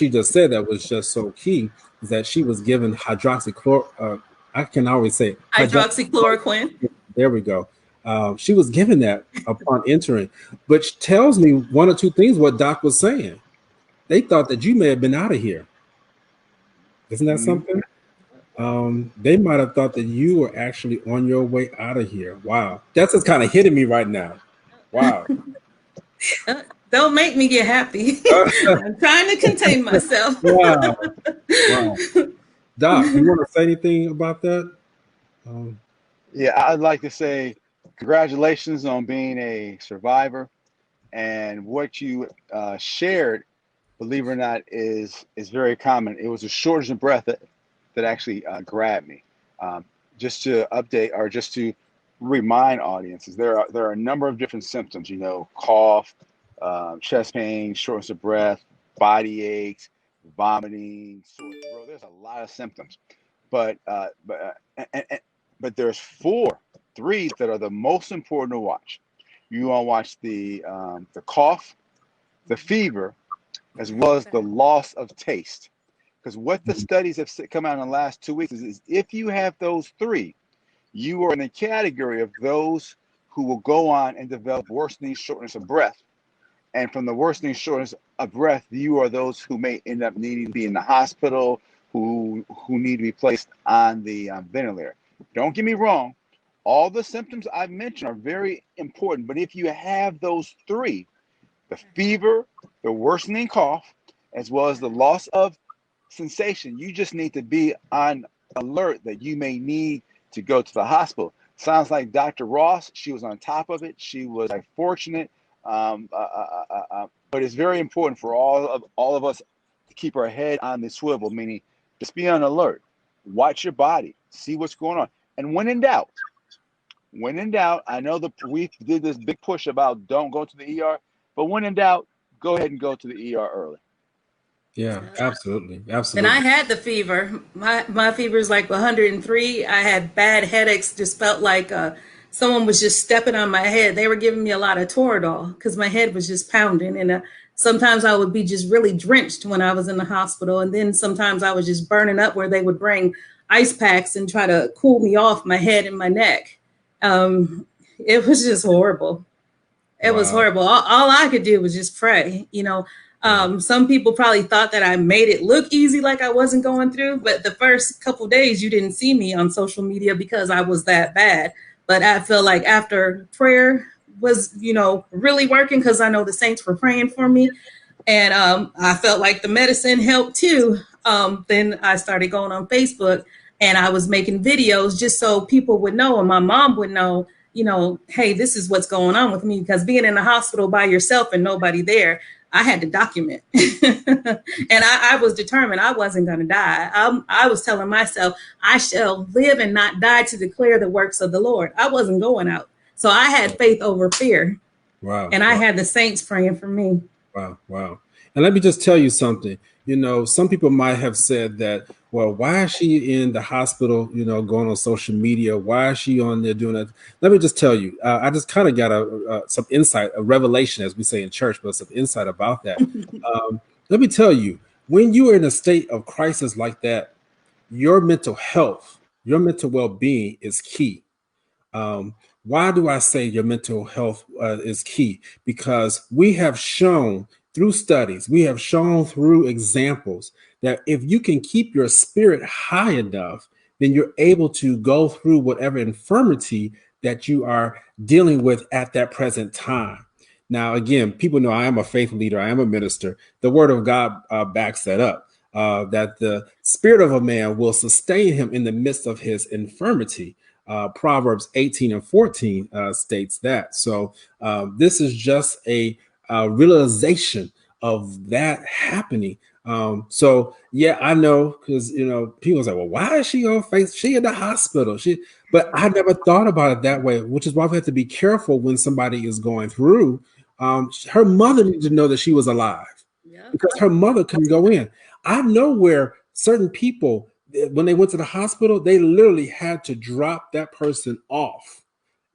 she just said that was just so key, is that she was given hydroxychloroquine. I can always say Hydroxychloroquine. There we go. She was given that upon entering, which tells me one or two things what Doc was saying. They thought that you may have been out of here. Isn't that something? They might have thought that you were actually on your way out of here. Wow. That's just kind of hitting me right now. Wow. Don't make me get happy. I'm trying to contain myself. Wow. Wow. Doc, you want to say anything about that? Yeah, I'd like to say congratulations on being a survivor, and what you shared, believe it or not, is very common. It was a shortness of breath that actually grabbed me. Just to update, or just to remind audiences, there are a number of different symptoms. You know, cough, chest pain, shortness of breath, body aches, vomiting, sore throat. There's a lot of symptoms, but there's three that are the most important to watch. You want to watch the cough, the fever, as well as the loss of taste. Because what the studies have come out in the last 2 weeks is if you have those three, you are in the category of those who will go on and develop worsening shortness of breath. And from the worsening shortness of breath, you are those who may end up needing to be in the hospital, who need to be placed on the ventilator. Don't get me wrong. All the symptoms I've mentioned are very important. But if you have those three, the fever, the worsening cough, as well as the loss of sensation, you just need to be on alert that you may need to go to the hospital. Sounds like Dr. Ross, she was on top of it. She was fortunate. But it's very important for all of us to keep our head on the swivel, meaning just be on alert. Watch your body. See what's going on. And when in doubt, I know we did this big push about don't go to the ER, but when in doubt, go ahead and go to the ER early. Yeah, absolutely. And I had the fever. My fever is like 103. I had bad headaches. Just felt like someone was just stepping on my head. They were giving me a lot of Toradol because my head was just pounding. And sometimes I would be just really drenched when I was in the hospital. And then sometimes I was just burning up where they would bring ice packs and try to cool me off my head and my neck. It was just horrible. It was horrible. All I could do was just pray, you know. Some people probably thought that I made it look easy, like I wasn't going through. But the first couple of days, you didn't see me on social media because I was that bad. But I feel like after prayer was, you know, really working, because I know the saints were praying for me. And I felt like the medicine helped too. Then I started going on Facebook and I was making videos just so people would know and my mom would know, you know, hey, this is what's going on with me. Because being in the hospital by yourself and nobody there, I had to document. And I was determined I wasn't going to die. I was telling myself, I shall live and not die to declare the works of the Lord. I wasn't going out. So I had faith over fear. Wow. And I had the saints praying for me. Wow. Wow. And let me just tell you something. You know, some people might have said that, well, why is she in the hospital, you know, going on social media? Why is she on there doing that? Let me just tell you, I just kind of got some insight, a revelation, as we say in church, but some insight about that. Let me tell you, when you are in a state of crisis like that, your mental health, your mental well-being is key. Why do I say your mental health is key? Because we have shown through studies, we have shown through examples that if you can keep your spirit high enough, then you're able to go through whatever infirmity that you are dealing with at that present time. Now, again, people know I am a faith leader. I am a minister. The word of God backs that up, that the spirit of a man will sustain him in the midst of his infirmity. Proverbs 18:14 states that. So this is just a realization of that happening. So yeah, I know, because you know people say, well, why is she on face? She in the hospital. But I never thought about it that way, which is why we have to be careful when somebody is going through. Her mother needed to know that she was alive, because her mother couldn't go in. I know where certain people, when they went to the hospital, they literally had to drop that person off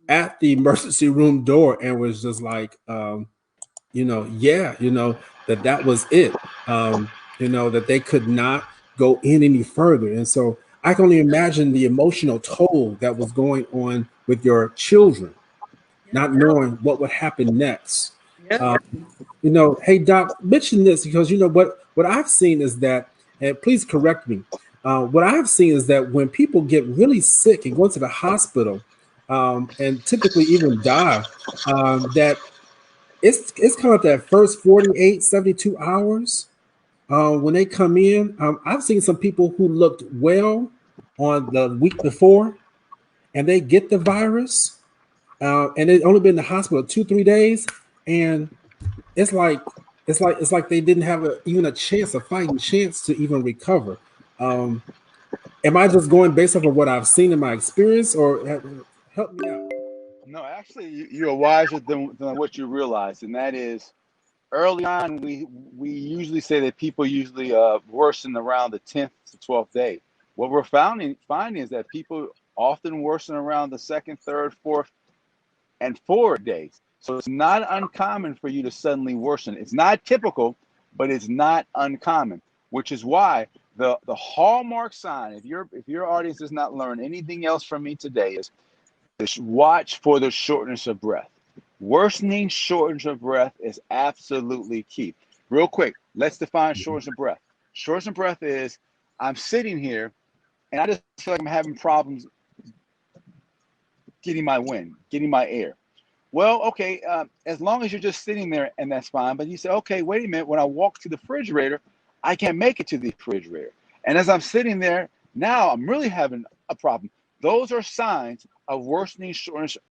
at the emergency room door and was just like, that was it. that they could not go in any further. And so I can only imagine the emotional toll that was going on with your children, Yep. not knowing what would happen next. Yep. Hey Doc, mention this because what I've seen is that, and please correct me. What I've seen is that when people get really sick and go to the hospital, and typically even die, that it's kind of that first 48, 72 hours when they come in. I've seen some people who looked well on the week before, and they get the virus, and they've only been in the hospital 2, 3 days, and it's like it's like they didn't have even a chance, a fighting chance to even recover. Um, am I just going based off of what I've seen in my experience, or help me out? No, actually, you're wiser than what you realize, and that is early on. We usually say that people usually worsen around the 10th to 12th day. What we're finding is that people often worsen around the second, third, fourth, and 4 days. So it's not uncommon for you to suddenly worsen. It's not typical, but it's not uncommon, which is why the hallmark sign, if your audience does not learn anything else from me today, is to watch for the shortness of breath. Worsening shortness of breath is absolutely key. Real quick, let's define shortness of breath. Shortness of breath is I'm sitting here and I just feel like I'm having problems getting my wind, getting my air. Well, okay, as long as you're just sitting there and that's fine. But you say, okay, wait a minute. When I walk to the refrigerator, I can't make it to the refrigerator. And as I'm sitting there, now I'm really having a problem. Those are signs of worsening shortness